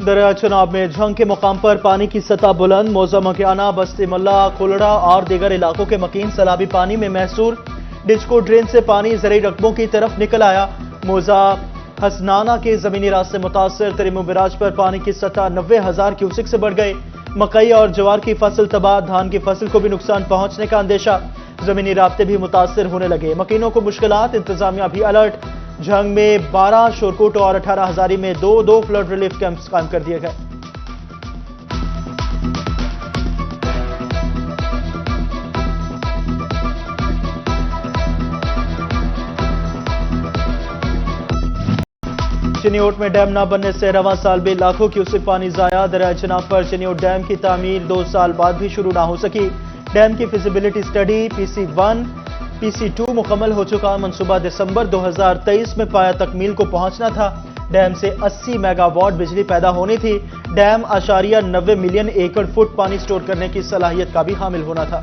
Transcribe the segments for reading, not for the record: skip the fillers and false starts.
دریا چناب میں جھنگ کے مقام پر پانی کی سطح بلند، موزہ مکیانہ، بستی ملا، کھولڑا اور دیگر علاقوں کے مکین سیلابی پانی میں محصور۔ ڈچکو ڈرین سے پانی زرعی رقبوں کی طرف نکل آیا۔ موزہ حسنانہ کے زمینی راستے متاثر، تریمو براج پر پانی کی سطح 90,000 کیوسک سے بڑھ گئی۔ مکئی اور جوار کی فصل تباہ، دھان کی فصل کو بھی نقصان پہنچنے کا اندیشہ۔ زمینی رابطے بھی متاثر ہونے لگے، مکینوں کو مشکلات، انتظامیہ بھی الرٹ۔ جھنگ میں 12، شورکوٹ اور 18 ہزاری میں 2 فلڈ ریلیف کیمپس قائم کر دیے گئے۔ چنیوٹ میں ڈیم نہ بننے سے رواں سال بھی لاکھوں کیوسک پانی ضائع۔ دریائے چناب پر چنیوٹ ڈیم کی تعمیر 2 سال بعد بھی شروع نہ ہو سکی۔ ڈیم کی فیزیبلٹی سٹڈی PC1 PC2 مکمل ہو چکا۔ منصوبہ دسمبر 2023 میں پایا تکمیل کو پہنچنا تھا۔ ڈیم سے 80 میگا واٹ بجلی پیدا ہونی تھی۔ ڈیم 90 ملین ایکڑ فٹ پانی سٹور کرنے کی صلاحیت کا بھی حامل ہونا تھا۔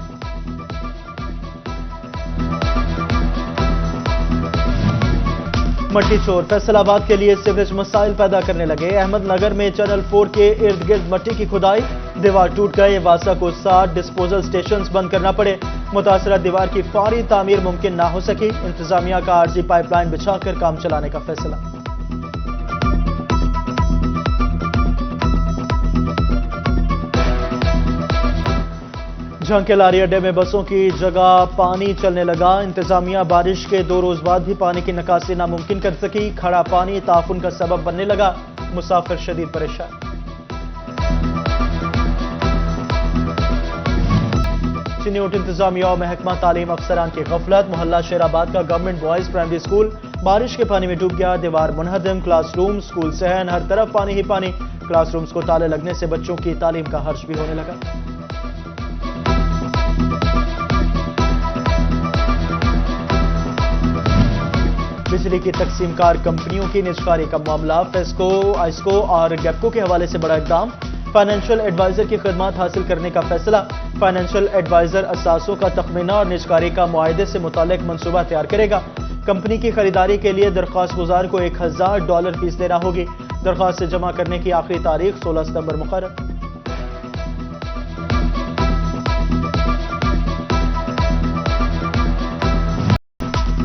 مٹی چور فیصل آباد کے لیے سیوریج مسائل پیدا کرنے لگے۔ احمد نگر میں چینل 4 کے ارد گرد مٹی کی کھدائی، دیوار ٹوٹ گئے۔ واسا کو 60 ڈسپوزل سٹیشنز بند کرنا پڑے۔ متاثرہ دیوار کی فوری تعمیر ممکن نہ ہو سکی۔ انتظامیہ کا عارضی پائپ لائن بچھا کر کام چلانے کا فیصلہ۔ جھنگ کے لاری اڈے میں بسوں کی جگہ پانی چلنے لگا۔ انتظامیہ بارش کے 2 روز بعد بھی پانی کی نکاسی ناممکن کر سکی۔ کھڑا پانی تعفن کا سبب بننے لگا، مسافر شدید پریشان۔ چنیوٹ انتظامیہ اور محکمہ تعلیم افسران کی غفلت۔ محلہ شیر آباد کا گورنمنٹ بوائز پرائمری اسکول بارش کے پانی میں ڈوب گیا۔ دیوار منہدم، کلاس روم، اسکول صحن، ہر طرف پانی ہی پانی۔ کلاس رومز کو تالے لگنے سے بچوں کی تعلیم کا حرج بھی ہونے لگا۔ بجلی کی تقسیم کار کمپنیوں کی نجکاری کا معاملہ، فیسکو، آئسکو اور گیپکو کے حوالے سے بڑا اقدام۔ فائنینشل ایڈوائزر کی خدمات حاصل کرنے کا فیصلہ۔ فائنینشل ایڈوائزر اثاثوں کا تخمینہ اور نجکاری کا معاہدے سے متعلق منصوبہ تیار کرے گا۔ کمپنی کی خریداری کے لیے درخواست گزار کو $1000 فیس دینا ہوگی۔ درخواست جمع کرنے کی آخری تاریخ 16 ستمبر مقرر۔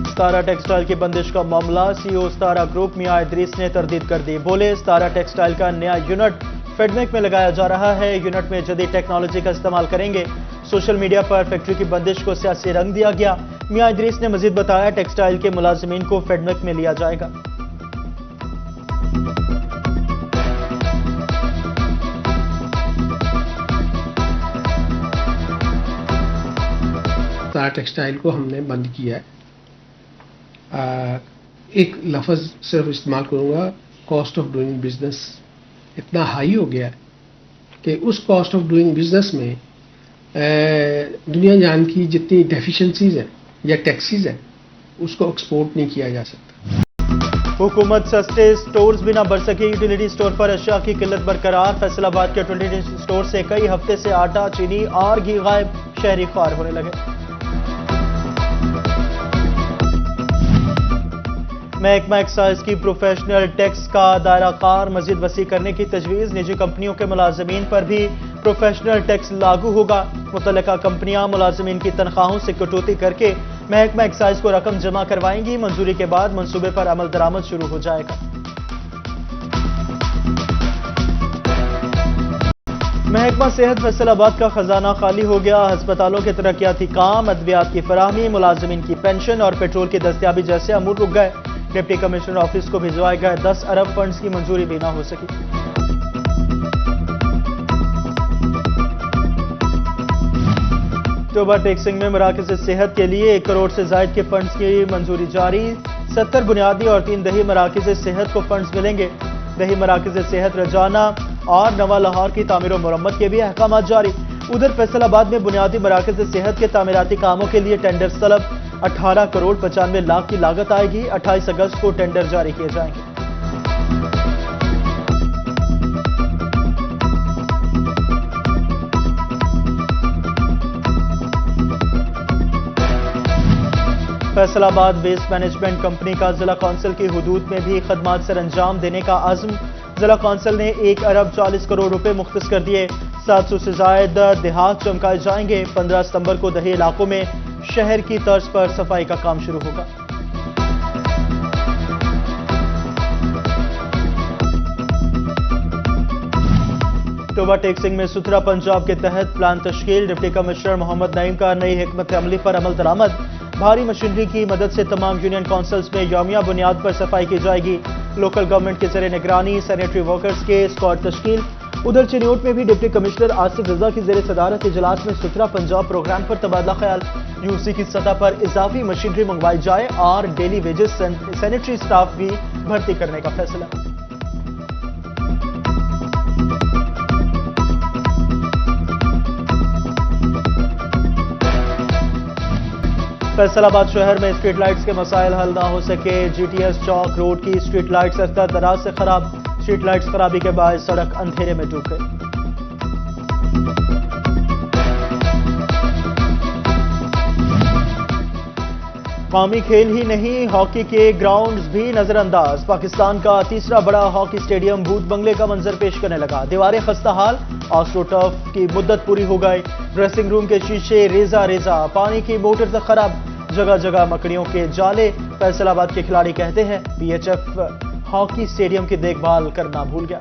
ستارہ ٹیکسٹائل کی بندش کا معاملہ، CEO ستارہ گروپ میاں ادریس نے تردید کر دی۔ بولے ستارہ ٹیکسٹائل کا نیا یونٹ فیڈمیک میں لگایا جا رہا ہے۔ یونٹ میں جدید ٹیکنالوجی کا استعمال کریں گے۔ سوشل میڈیا پر فیکٹری کی بندش کو سیاسی رنگ دیا گیا۔ میاں ادریس نے مزید بتایا ٹیکسٹائل کے ملازمین کو فیڈمیک میں لیا جائے گا۔ ستارہ ٹیکسٹائل کو ہم نے بند کیا ہے۔ ایک لفظ صرف استعمال کروں گا، کاسٹ آف ڈوئنگ بزنس اتنا ہائی ہو گیا ہے کہ اس کاسٹ آف ڈوئنگ بزنس میں دنیا جان کی جتنی ڈیفیشنسیز ہیں یا ٹیکسیز ہیں اس کو ایکسپورٹ نہیں کیا جا سکتا۔ حکومت سستے سٹورز بھی نہ بڑھ سکی، یوٹیلیٹی سٹور پر اشیاء کی قلت برقرار۔ فیصل آباد کے یوٹیلیٹی سٹور سے کئی ہفتے سے آٹا، چینی اور گھی غائب، شہری خوار ہونے لگے۔ محکمہ ایکسائز کی پروفیشنل ٹیکس کا دائرہ کار مزید وسیع کرنے کی تجویز۔ نجی کمپنیوں کے ملازمین پر بھی پروفیشنل ٹیکس لاگو ہوگا۔ متعلقہ کمپنیاں ملازمین کی تنخواہوں سے کٹوتی کر کے محکمہ ایکسائز کو رقم جمع کروائیں گی۔ منظوری کے بعد منصوبے پر عمل درآمد شروع ہو جائے گا۔ محکمہ صحت فیصل آباد کا خزانہ خالی ہو گیا۔ ہسپتالوں کے ترقیاتی کام، ادویات کی فراہمی، ملازمین کی پینشن اور پیٹرول کی دستیابی جیسے امور رک گئے۔ ڈپٹی کمشنر آفس کو بھجوائے گئے 10 ارب فنڈز کی منظوری بھی نہ ہو سکی۔ اکتوبر ٹیکسنگ میں مراکز صحت کے لیے 1 کروڑ سے زائد کے فنڈز کی منظوری جاری۔ 70 بنیادی اور 3 دیہی مراکز صحت کو فنڈز ملیں گے۔ دیہی مراکز صحت رجانہ اور نواں لاہور کی تعمیر و مرمت کے بھی احکامات جاری۔ ادھر فیصل آباد میں بنیادی مراکز صحت کے تعمیراتی کاموں کے لیے ٹینڈر طلب، 18 کروڑ 95 لاکھ کی لاگت آئے گی۔ 28 اگست کو ٹینڈر جاری کیے جائیں گے۔ فیصل آباد ویسٹ مینجمنٹ کمپنی کا ضلع کونسل کی حدود میں بھی خدمات سر انجام دینے کا عزم۔ ضلع کونسل نے 1 ارب 40 کروڑ روپے مختص کر دیے. 700 سے زائد دیہات چمکائے جائیں گے. 15 ستمبر کو دیہی علاقوں میں شہر کی طرز پر صفائی کا کام شروع ہوگا. توبہ ٹیکسنگ میں ستھرا پنجاب کے تحت پلان تشکیل. ڈپٹی کمشنر محمد نعیم کا نئی حکمت عملی پر عمل درآمد. بھاری مشینری کی مدد سے تمام یونین کونسلز میں یومیہ بنیاد پر صفائی کی جائے گی. لوکل گورنمنٹ کے زیر نگرانی سینیٹری ورکرز کے اسکواڈ تشکیل. ادھر چنیوٹ میں بھی ڈپٹی کمشنر آصف رضا کی زیر صدارت اجلاس میں ستھرا پنجاب پروگرام پر تبادلہ خیال. یو سی کی سطح پر اضافی مشینری منگوائی جائے اور ڈیلی ویجز سینیٹری سٹاف بھی بھرتی کرنے کا فیصلہ. فیصل آباد شہر میں اسٹریٹ لائٹس کے مسائل حل نہ ہو سکے. جی ٹی ایس چوک روڈ کی اسٹریٹ لائٹس عرصہ دراز سے خراب. اسٹریٹ لائٹس خرابی کے باعث سڑک اندھیرے میں ڈوب گئی. قومی کھیل ہی نہیں ہاکی کے گراؤنڈز بھی نظر انداز. پاکستان کا تیسرا بڑا ہاکی اسٹیڈیم بھوت بنگلے کا منظر پیش کرنے لگا. دیواریں خستہ حال. آسٹرو ٹرف کی مدت پوری ہو گئی. ڈریسنگ روم کے شیشے ریزہ ریزہ. پانی کی موٹر تک خراب. جگہ جگہ مکڑیوں کے جالے. فیصل آباد کے کھلاڑی کہتے ہیں P H F hockey stadium کی دیکھ بھال کرنا بھول گیا.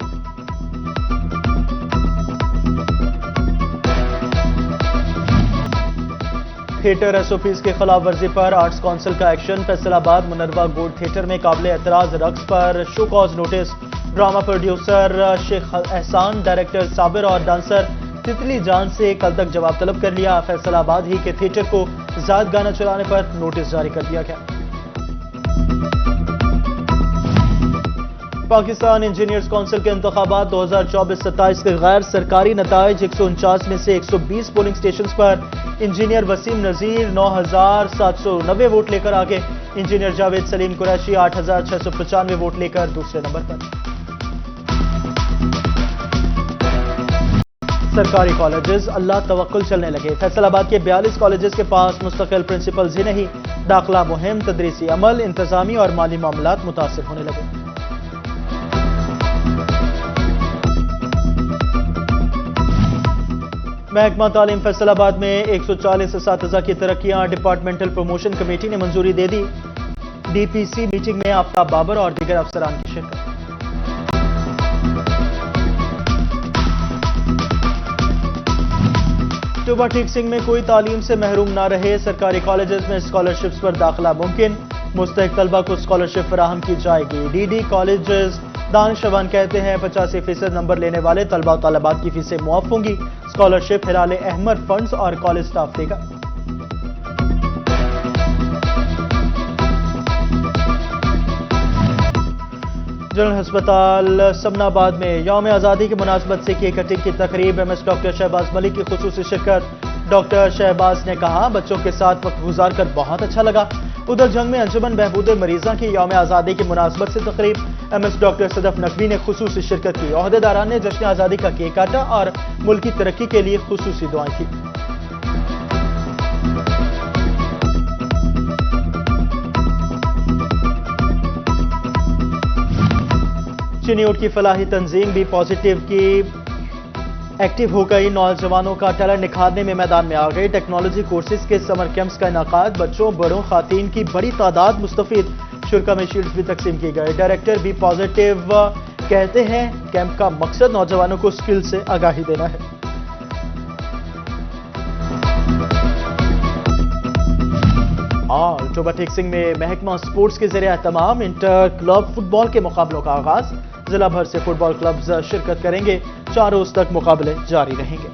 تھیٹر ایس او پیز کے خلاف ورزی پر آرٹس کونسل کا action. Faisalabad Minerva Gold Theatre میں قابل اعتراض رقص پر show cause notice. Drama producer Sheikh Ahsan, director صابر اور ڈانسر تتلی جان سے کل تک جواب طلب کر لیا. فیصل آباد ہی کے تھیٹر کو زائد گانا چلانے پر نوٹس جاری کر دیا گیا. پاکستان انجینئرز کونسل کے انتخابات 2024-27 کے غیر سرکاری نتائج. 149 میں سے 120 پولنگ سٹیشنز پر انجینئر وسیم نذیر 9790 ووٹ لے کر آگے. انجینئر جاوید سلیم قریشی 8695 ووٹ لے کر دوسرے نمبر پر. سرکاری کالجز اللہ توکل چلنے لگے. فیصل آباد کے 42 کالجز کے پاس مستقل پرنسپلز ہی نہیں. داخلہ مہم، تدریسی عمل، انتظامی اور مالی معاملات متاثر ہونے لگے. محکمہ تعلیم فیصل آباد میں 140 اساتذہ کی ترقیاں. ڈپارٹمنٹل پروموشن کمیٹی نے منظوری دے دی. ڈی پی سی میٹنگ میں آفتاب بابر اور دیگر افسران کی شرکت. توبہ ٹیکسنگ میں کوئی تعلیم سے محروم نہ رہے. سرکاری کالجز میں اسکالرشپس پر داخلہ ممکن. مستحق طلبہ کو اسکالرشپ فراہم کی جائے گی. ڈی ڈی کالجز دانش شوان کہتے ہیں 85% نمبر لینے والے طلبہ و طالبات کی فیسیں معاف ہوں گی. اسکالرشپ ہلال احمر فنڈز اور کالج سٹاف دے گا. جنرل ہسپتال سمنا آباد میں یوم آزادی کی مناسبت سے کیک کٹنگ کی تقریب. ایم ایس ڈاکٹر شہباز ملک کی خصوصی شرکت. ڈاکٹر شہباز نے کہا بچوں کے ساتھ وقت گزار کر بہت اچھا لگا. ادھر جنگ میں انجمن بہبود مریضاں کی یوم آزادی کی مناسبت سے تقریب. ایم ایس ڈاکٹر صدف نقوی نے خصوصی شرکت کی. عہدیداران نے جشن آزادی کا کیک کاٹا اور ملک کی ترقی کے لیے خصوصی دعائیں کی. چنیوٹ کی فلاحی تنظیم بھی پازیٹیو کی ایکٹیو ہو گئی. نوجوانوں کا ٹیلنٹ نکھارنے میں میدان میں آ گئی. ٹیکنالوجی کورسز کے سمر کیمپس کا انعقاد. بچوں بڑوں خواتین کی بڑی تعداد مستفید. شرکا میں شیلڈز بھی تقسیم کی گئے. ڈائریکٹر بھی پازیٹیو کہتے ہیں کیمپ کا مقصد نوجوانوں کو سکل سے آگاہی دینا ہے. اور توبہ ٹیکسنگ میں محکمہ سپورٹس کے ذریعے اہتمام انٹر کلب فٹ بال کے مقابلوں کا آغاز. ضلع بھر سے فٹ بال کلبز شرکت کریں گے. 4 روز تک مقابلے جاری رہیں گے.